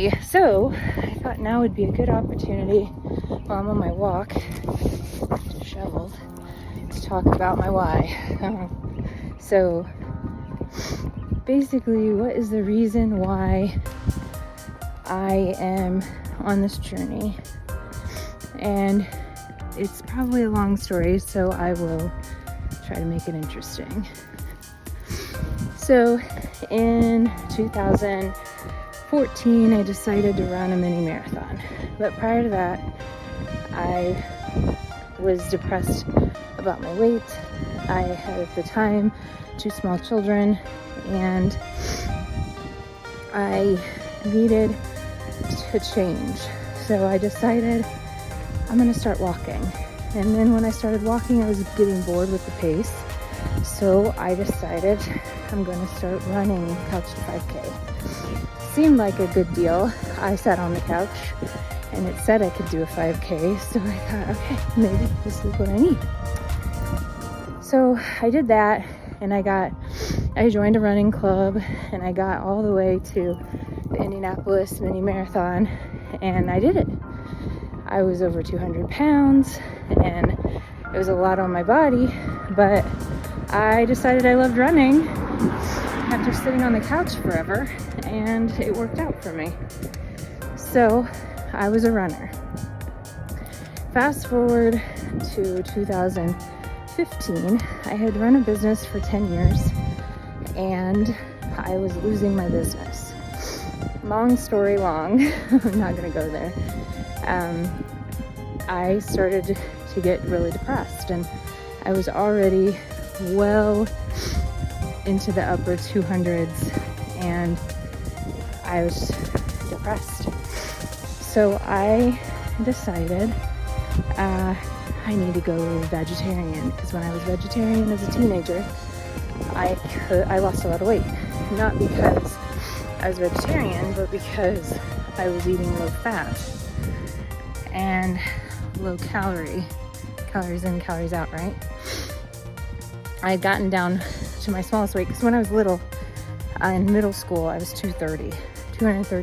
Alrighty, so I thought now would be a good opportunity while I'm on my walk, disheveled, to talk about my why. So basically, what is the reason why I am on this journey? And it's probably a long story, so I will try to make it interesting. So in 2014, I decided to run a mini marathon. But prior to that, I was depressed about my weight. I had at the time 2 small children, and I needed to change. So I decided I'm gonna start walking. And then when I started walking, I was getting bored with the pace. So I decided I'm gonna start running couch to 5K. Seemed like a good deal. I sat on the couch and it said I could do a 5K. So I thought, okay, maybe this is what I need. So I did that, and I joined a running club, and I got all the way to the Indianapolis mini marathon, and I did it. I was over 200 pounds, and it was a lot on my body, but I decided I loved running after sitting on the couch forever, and it worked out for me. So I was a runner. Fast forward to 2015, I had run a business for 10 years, and I was losing my business. Long story long, I'm not gonna go there. I started to get really depressed, and I was already well into the upper 200s, and I was depressed. So I decided I need to go vegetarian, because when I was vegetarian as a teenager, I lost a lot of weight. Not because I was vegetarian, but because I was eating low fat and low calorie. Calories in, calories out, right? I had gotten down to my smallest weight, because when I was little, in middle school, I was 230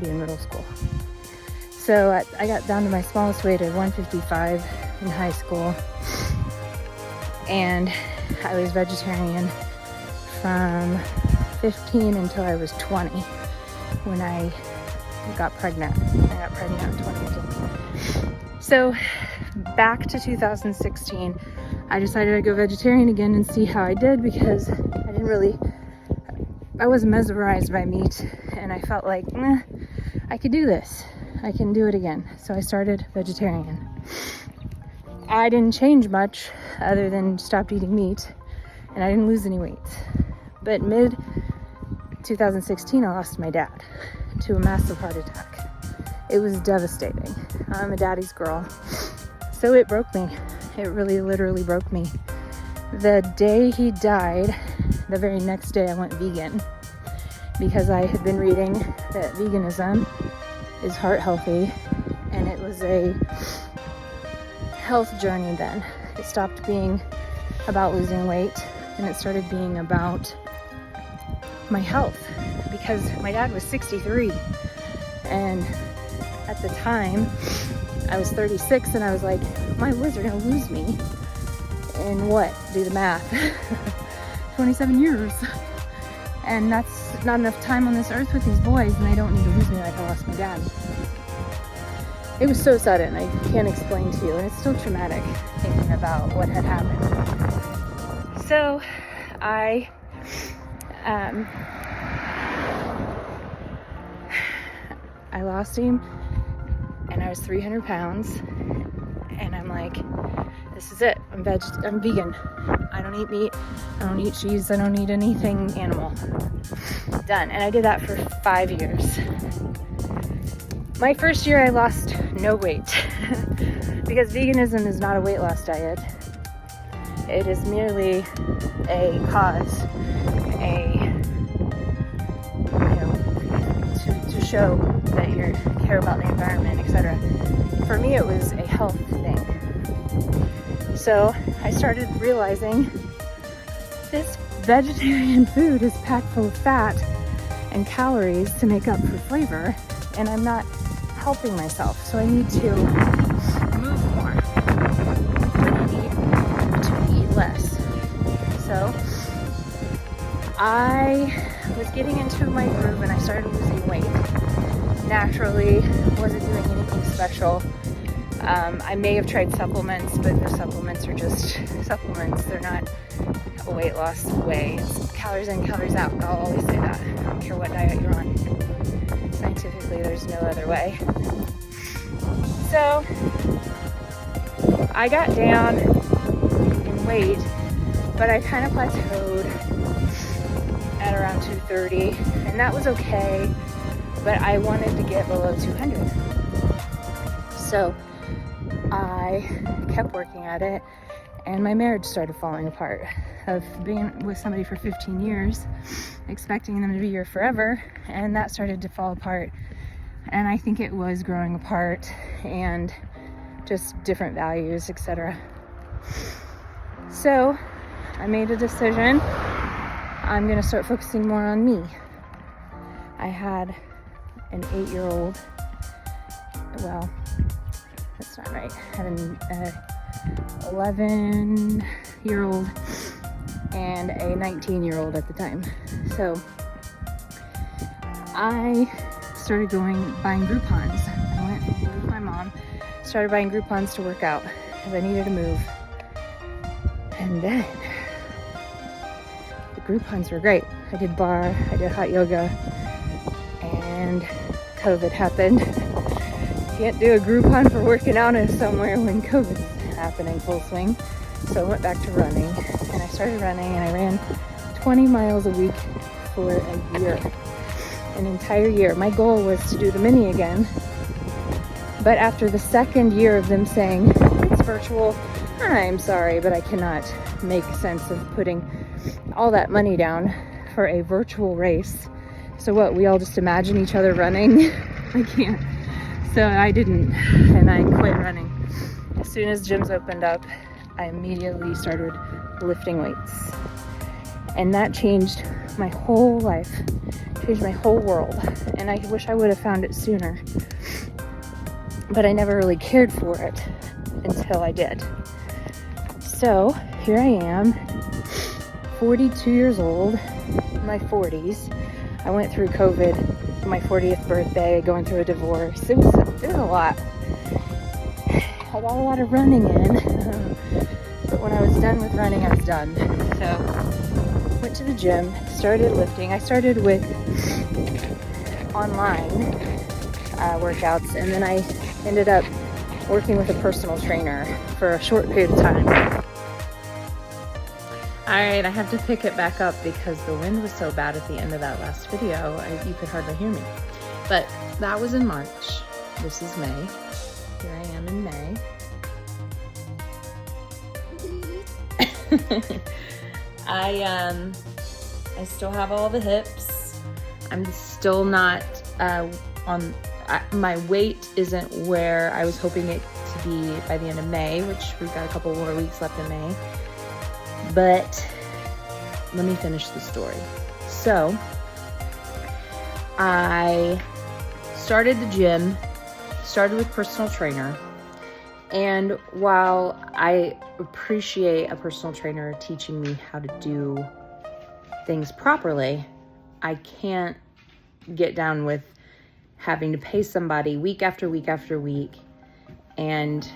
in middle school. So I got down to my smallest weight at 155 in high school, and I was vegetarian from 15 until I was 20, when I got pregnant. I got pregnant at 20 years old. So back to 2016, I decided I'd go vegetarian again and see how I did, because I wasn't mesmerized by meat, and I felt like, I could do this. I can do it again. So I started vegetarian. I didn't change much other than stopped eating meat, and I didn't lose any weight. But mid 2016, I lost my dad to a massive heart attack. It was devastating. I'm a daddy's girl. So it broke me. It really literally broke me. The day he died, the very next day I went vegan, because I had been reading that veganism is heart healthy, and it was a health journey then. It stopped being about losing weight, and it started being about my health, because my dad was 63, and at the time I was 36, and I was like, my boys are gonna lose me in what? Do the math. 27 years. And that's not enough time on this earth with these boys, and they don't need to lose me like I lost my dad. It was so sudden, I can't explain to you, and it's still traumatic thinking about what had happened. So I lost him, and I was 300 pounds, and I'm like, this is it. I'm vegan. I don't eat meat. I don't eat cheese. I don't eat anything animal. Done. And I did that for 5 years. My first year, I lost no weight because veganism is not a weight loss diet. It is merely a cause, to show that you care about the environment, etc. For me, it was a health thing. So I started realizing this vegetarian food is packed full of fat and calories to make up for flavor, and I'm not helping myself. So I need to move more, but I need to eat less. So I was getting into my groove and I started losing weight. Naturally, wasn't doing anything special. I may have tried supplements, but the supplements are just supplements. They're not a weight loss way. It's calories in, calories out. I'll always say that. I don't care what diet you're on. Scientifically, there's no other way. So I got down in weight, but I kind of plateaued at around 230, and that was okay, but I wanted to get below 200. So I kept working at it, and my marriage started falling apart. Of being with somebody for 15 years, expecting them to be here forever, and that started to fall apart. And I think it was growing apart and just different values, etc. So I made a decision. I'm going to start focusing more on me. I had an 8-year-old, well, that's not right. I had an 11-year-old and a 19-year-old at the time. So I started buying Groupons. I went with my mom, started buying Groupons to work out because I needed to move. And then the Groupons were great. I did bar, I did hot yoga, and COVID happened. Can't do a Groupon for working out in somewhere when COVID's happening full swing. So I went back to running, and I started running, and I ran 20 miles a week for a year, an entire year. My goal was to do the mini again, but after the second year of them saying it's virtual, I'm sorry, but I cannot make sense of putting all that money down for a virtual race. So what, we all just imagine each other running? I can't. So I didn't, and I quit running. As soon as gyms opened up, I immediately started lifting weights. And that changed my whole life, changed my whole world. And I wish I would have found it sooner. But I never really cared for it until I did. So here I am, 42 years old, in my 40s. I went through COVID, my 40th birthday, going through a divorce. It was a lot. I got a lot of running in, but when I was done with running, I was done. So went to the gym, started lifting. I started with online workouts, and then I ended up working with a personal trainer for a short period of time. Alright, I have to pick it back up because the wind was so bad at the end of that last video, you could hardly hear me. But that was in March. This is May. Here I am in May. I still have all the hips. I'm still not my weight isn't where I was hoping it to be by the end of May, which we've got a couple more weeks left in May. But let me finish the story. So I started the gym, started with personal trainer. And while I appreciate a personal trainer teaching me how to do things properly, I can't get down with having to pay somebody week after week after week and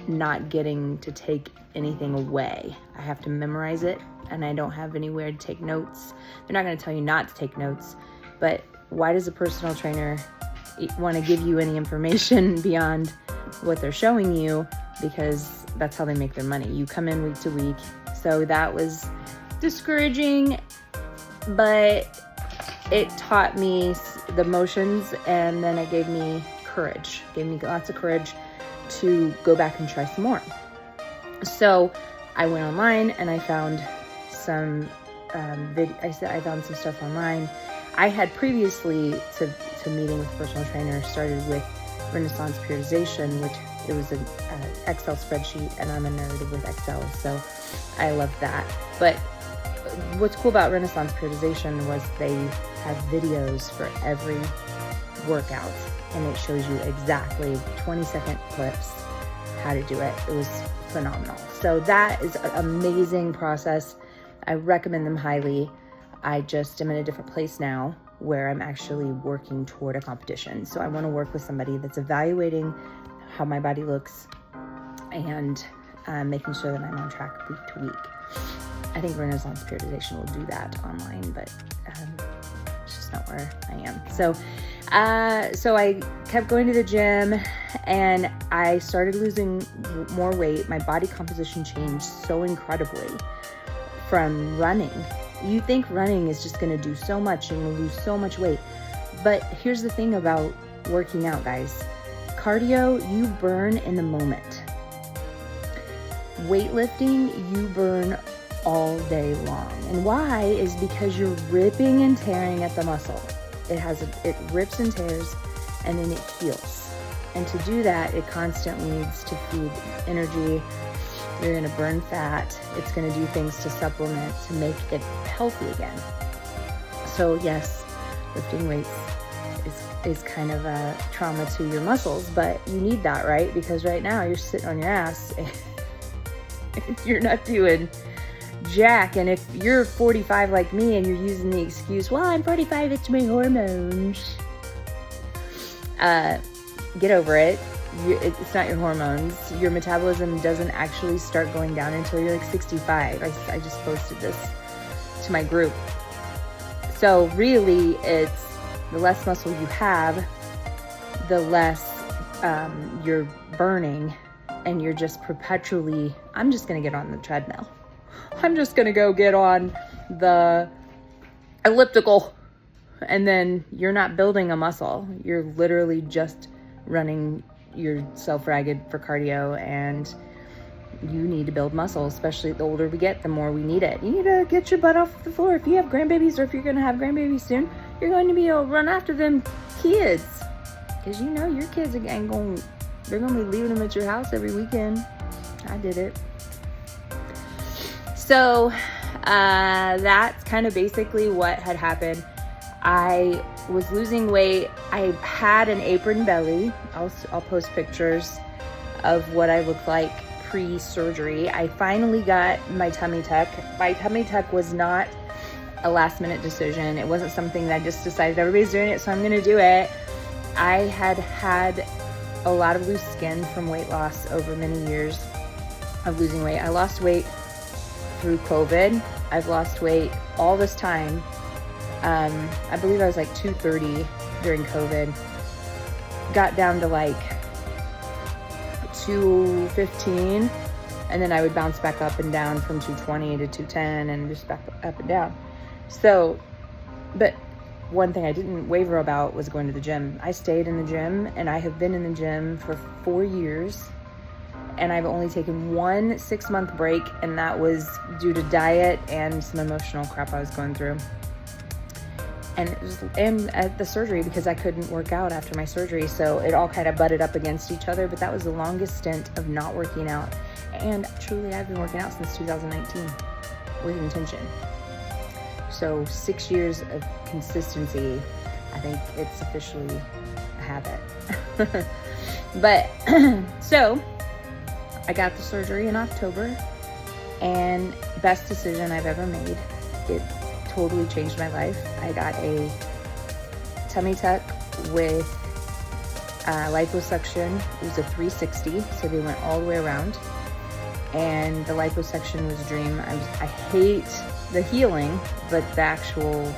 not getting to take anything away. I have to memorize it, and I don't have anywhere to take notes. They're not going to tell you not to take notes, but why does a personal trainer want to give you any information beyond what they're showing you? Because that's how they make their money. You come in week to week. So that was discouraging, but it taught me the motions, and then it gave me courage. Gave me lots of courage to go back and try some more. So I went online and I found some I found some stuff online. I had previously to meeting with personal trainers started with Renaissance periodization, which it was an Excel spreadsheet, and I'm a nerd with Excel, so I love that. But what's cool about Renaissance periodization was they have videos for every workout, and it shows you exactly 20-second clips how to do it. It was phenomenal. So that is an amazing process. I recommend them highly. I just am in a different place now where I'm actually working toward a competition. So I want to work with somebody that's evaluating how my body looks and making sure that I'm on track week to week. I think Renaissance Periodization will do that online, but it's just not where I am. So I kept going to the gym, and I started losing more weight. My body composition changed so incredibly from running. You think running is just going to do so much and you'll lose so much weight. But here's the thing about working out, guys. Cardio, you burn in the moment. Weightlifting, you burn all day long. And why is because you're ripping and tearing at the muscle. It rips and tears, and then it heals. And to do that, it constantly needs to feed energy. You're going to burn fat. It's going to do things to supplement to make it healthy again. So yes, lifting weights is kind of a trauma to your muscles, but you need that, right? Because right now you're sitting on your ass and you're not doing jack. And if you're 45 like me and you're using the excuse, well, I'm 45, it's my hormones. Get over it. It's not your hormones. Your metabolism doesn't actually start going down until you're like 65. I just posted this to my group. So really, it's the less muscle you have, the less you're burning, and you're just perpetually, I'm just going to get on the treadmill. I'm just going to go get on the elliptical. And then you're not building a muscle. You're literally just running yourself ragged for cardio, and you need to build muscle, especially the older we get, the more we need it. You need to get your butt off the floor. If you have grandbabies, or if you're going to have grandbabies soon, you're going to be able to run after them kids, because you know your kids they're going to be leaving them at your house every weekend. I did it. So that's kind of basically what had happened. I was losing weight. I had an apron belly. I'll post pictures of what I looked like pre-surgery. I finally got my tummy tuck. My tummy tuck was not a last minute decision. It wasn't something that I just decided everybody's doing it, so I'm gonna do it. I had a lot of loose skin from weight loss over many years of losing weight. I lost weight through COVID. I've lost weight all this time. I believe I was like 230 during COVID. Got down to like 215, and then I would bounce back up and down from 220 to 210 and just back up and down. So, but one thing I didn't waver about was going to the gym. I stayed in the gym, and I have been in the gym for 4 years, and I've only taken 1 6-month break, and that was due to diet and some emotional crap I was going through. And at the surgery, because I couldn't work out after my surgery, so it all kind of butted up against each other. But that was the longest stint of not working out, and truly I've been working out since 2019 with intention. So 6 years of consistency. I think it's officially a habit. But so I got the surgery in October, and best decision I've ever made. It totally changed my life. I got a tummy tuck with liposuction. It was a 360, so they went all the way around, and the liposuction was a dream. I hate the healing, but the actual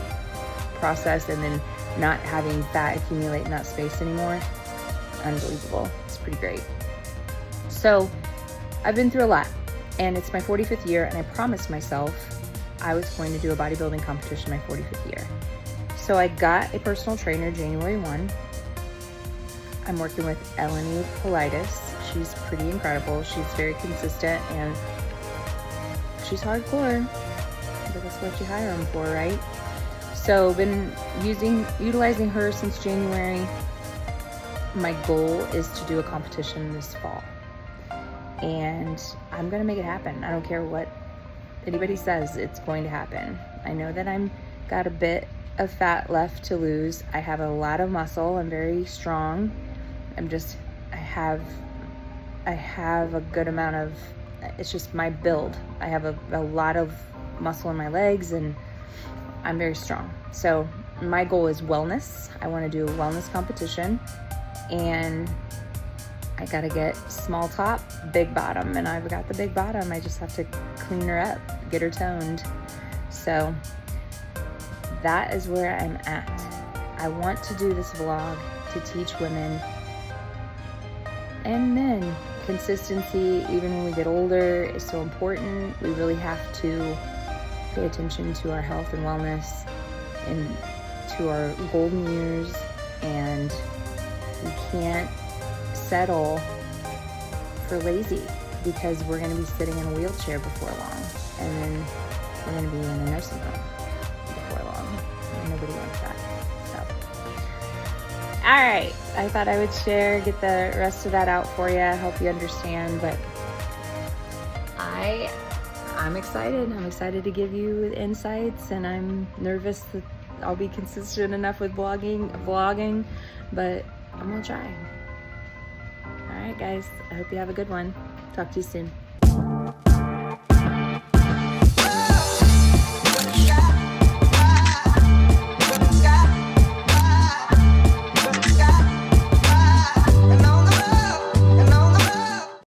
process, and then not having fat accumulate in that space anymore, unbelievable. It's pretty great. So I've been through a lot, and it's my 45th year, and I promised myself I was going to do a bodybuilding competition my 45th year. So I got a personal trainer January 1. I'm working with Eleni Politis. She's pretty incredible. She's very consistent, and she's hardcore, but that's what you hire them for, right? So been utilizing her since January. My goal is to do a competition this fall, and I'm gonna make it happen. I don't care what anybody says, it's going to happen. I know that I'm got a bit of fat left to lose. I have a lot of muscle. I'm very strong. I have a good amount of, it's just my build. I have a lot of muscle in my legs, and I'm very strong. So my goal is wellness. I want to do a wellness competition, and I got to get small top, big bottom, and I've got the big bottom. I just have to clean her up, get her toned. So that is where I'm at. I want to do this vlog to teach women and men consistency, even when we get older, is so important. We really have to pay attention to our health and wellness and to our golden years, and we can't settle for lazy, because we're going to be sitting in a wheelchair before long, and then we're going to be in a nursing home before long, and nobody wants that. So, all right, I thought I would get the rest of that out for you. I hope you understand, but I'm excited. I'm excited to give you insights, and I'm nervous that I'll be consistent enough with vlogging, but I'm gonna try. All right, guys, I hope you have a good one. Talk to you soon.